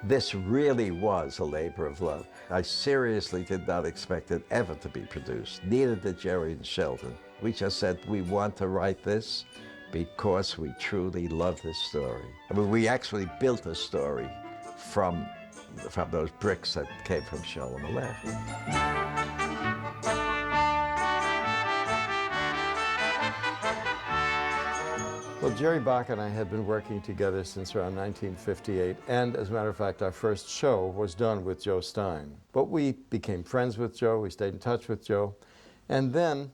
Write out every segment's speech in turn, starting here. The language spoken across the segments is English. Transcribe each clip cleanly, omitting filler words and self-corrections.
This really was a labor of love. I seriously did not expect it ever to be produced. Neither did Jerry and Sheldon. We just said, we want to write this because we truly love this story. I mean, we actually built a story from those bricks that came from Sholem Aleichem. Well, Jerry Bock and I had been working together since around 1958, and as a matter of fact, our first show was done with Joe Stein. But we became friends with Joe, we stayed in touch with Joe, and then,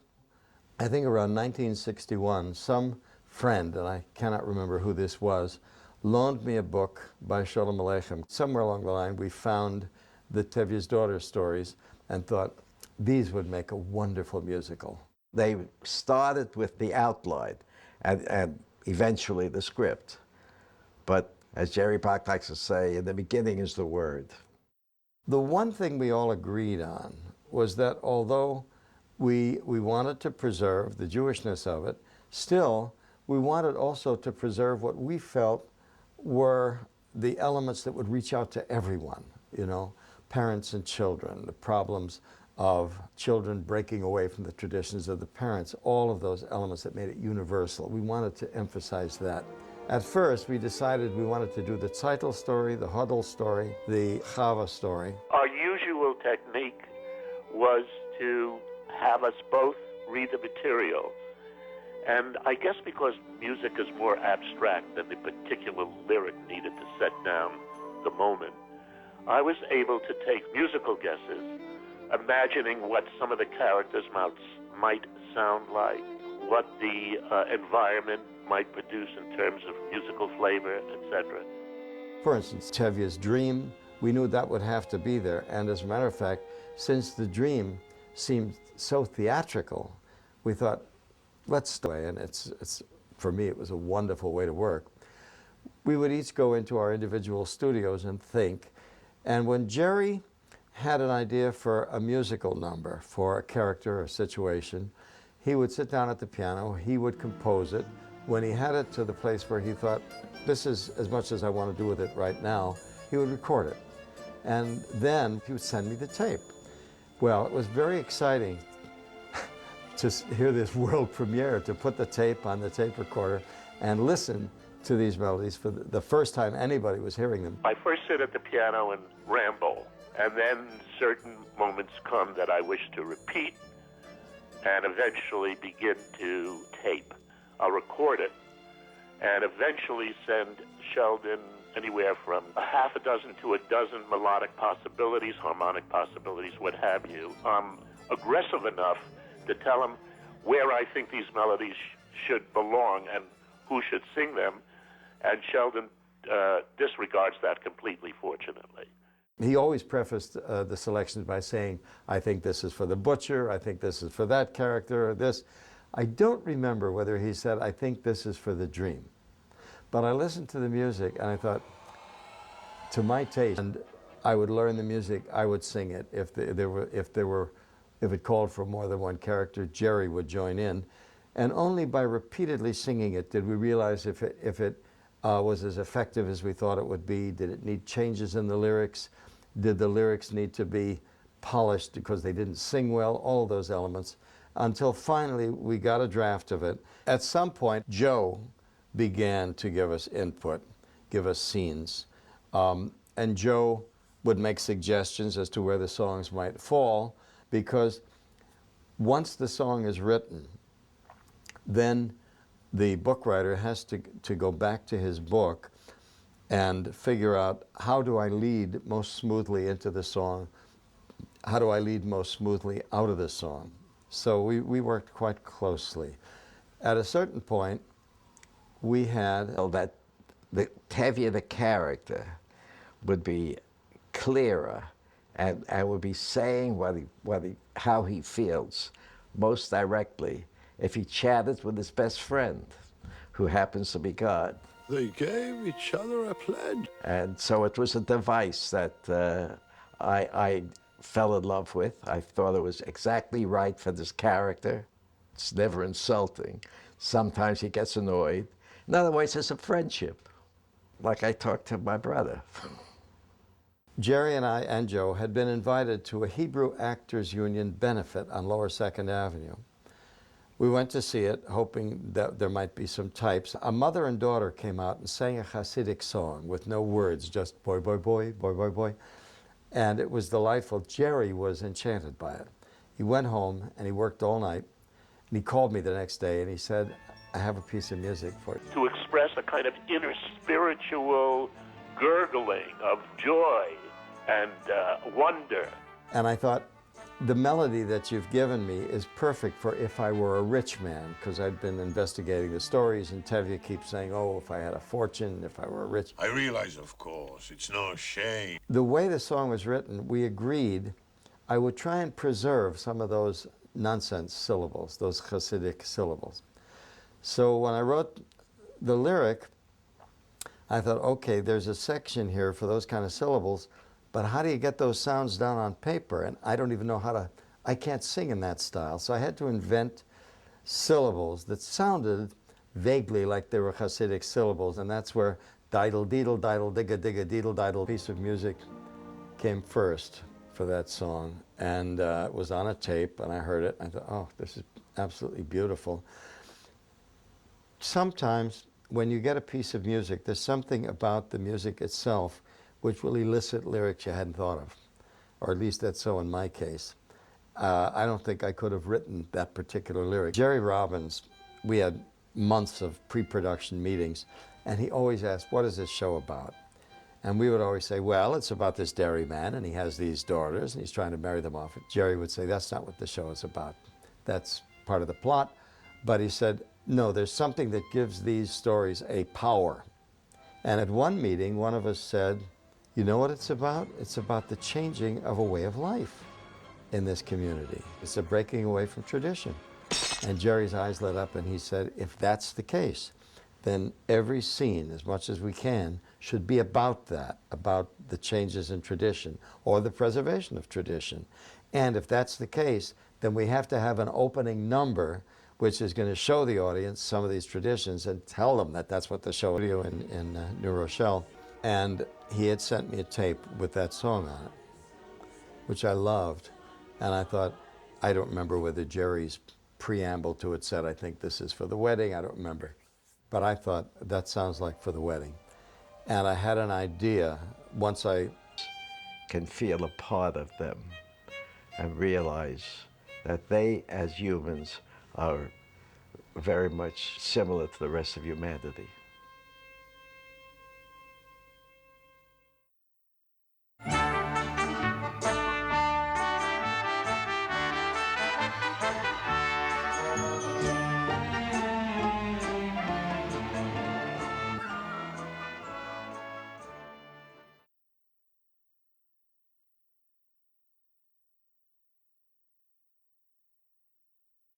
I think around 1961, some friend, and I cannot remember who this was, loaned me a book by Sholem Aleichem. Somewhere along the line, we found the Tevye's Daughter stories and thought, these would make a wonderful musical. They started with the outline and eventually the script. But as Jerry Bock likes to say, in the beginning is the word. The one thing we all agreed on was that although we wanted to preserve the Jewishness of it, still we wanted also to preserve what we felt were the elements that would reach out to everyone, you know, parents and children, the problems of children breaking away from the traditions of the parents, all of those elements that made it universal. We wanted to emphasize that. At first, we decided we wanted to do the shtetl story, the huddle story, the Chava story. Our usual technique was to have us both read the material. And I guess because music is more abstract than the particular lyric needed to set down the moment, I was able to take musical guesses, imagining what some of the characters' mouths might sound like, what the environment might produce in terms of musical flavor, etc. For instance, Tevye's dream, we knew that would have to be there. And as a matter of fact, since the dream seemed so theatrical, we thought, let's do it. And it's for me, it was a wonderful way to work. We would each go into our individual studios and think. And when Jerry had an idea for a musical number, for a character or situation, he would sit down at the piano, he would compose it. When he had it to the place where he thought, this is as much as I want to do with it right now, he would record it. And then he would send me the tape. Well, it was very exciting to hear this world premiere, to put the tape on the tape recorder and listen to these melodies for the first time anybody was hearing them. I first sit at the piano and ramble. And then certain moments come that I wish to repeat and eventually begin to tape. I'll record it and eventually send Sheldon anywhere from a half a dozen to a dozen melodic possibilities, harmonic possibilities, what have you. I'm aggressive enough to tell him where I think these melodies should belong and who should sing them, and Sheldon disregards that completely, fortunately. He always prefaced the selections by saying, I think this is for the butcher, I think this is for that character, or this. I don't remember whether he said, I think this is for the dream. But I listened to the music and I thought, to my taste, and I would learn the music, I would sing it. If it called for more than one character, Jerry would join in. And only by repeatedly singing it did we realize if it was as effective as we thought it would be. Did it need changes in the lyrics? Did the lyrics need to be polished because they didn't sing well? All of those elements. Until finally we got a draft of it. At some point, Joe began to give us input, give us scenes. And Joe would make suggestions as to where the songs might fall, because once the song is written, then the book writer has to go back to his book and figure out, how do I lead most smoothly into the song? How do I lead most smoothly out of the song? So we worked quite closely. At a certain point, we had... that the Tevye, the character, would be clearer and would be saying how he feels most directly if he chatted with his best friend, who happens to be God. They gave each other a pledge. And so it was a device that I fell in love with. I thought it was exactly right for this character. It's never insulting. Sometimes he gets annoyed. In other words, it's a friendship, like I talk to my brother. Jerry and I and Joe had been invited to a Hebrew Actors Union benefit on Lower 2nd Avenue. We went to see it, hoping that there might be some types. A mother and daughter came out and sang a Hasidic song with no words, just boy, boy, boy, boy, boy, boy. And it was delightful. Jerry was enchanted by it. He went home and he worked all night. And he called me the next day and he said, I have a piece of music for you. To express a kind of inner spiritual gurgling of joy and wonder. And I thought, the melody that you've given me is perfect for If I Were a Rich Man, because I'd been investigating the stories, and Tevye keeps saying, oh, if I had a fortune, if I were rich. I realize, of course, it's no shame. The way the song was written, we agreed I would try and preserve some of those nonsense syllables, those Hasidic syllables. So when I wrote the lyric, I thought, okay, there's a section here for those kind of syllables, but how do you get those sounds down on paper? And I don't even know how to, I can't sing in that style. So I had to invent syllables that sounded vaguely like they were Hasidic syllables. And that's where diddle, deedle, diddle, digga, digga, deedle, diddle piece of music came first for that song. And it was on a tape, and I heard it. I thought, oh, this is absolutely beautiful. Sometimes when you get a piece of music, there's something about the music itself which will elicit lyrics you hadn't thought of, or at least that's so in my case. I don't think I could have written that particular lyric. Jerry Robbins, we had months of pre-production meetings, and he always asked, what is this show about? And we would always say, well, it's about this dairyman, and he has these daughters, and he's trying to marry them off. Jerry would say, that's not what the show is about. That's part of the plot. But he said, no, there's something that gives these stories a power. And at one meeting, one of us said, you know what it's about? It's about the changing of a way of life in this community. It's a breaking away from tradition. And Jerry's eyes lit up and he said, if that's the case, then every scene, as much as we can, should be about that, about the changes in tradition or the preservation of tradition. And if that's the case, then we have to have an opening number which is going to show the audience some of these traditions and tell them that that's what the show is in New Rochelle. And he had sent me a tape with that song on it, which I loved. And I thought, I don't remember whether Jerry's preamble to it said, I think this is for the wedding. I don't remember. But I thought, that sounds like for the wedding. And I had an idea once I can feel a part of them and realize that they, as humans, are very much similar to the rest of humanity.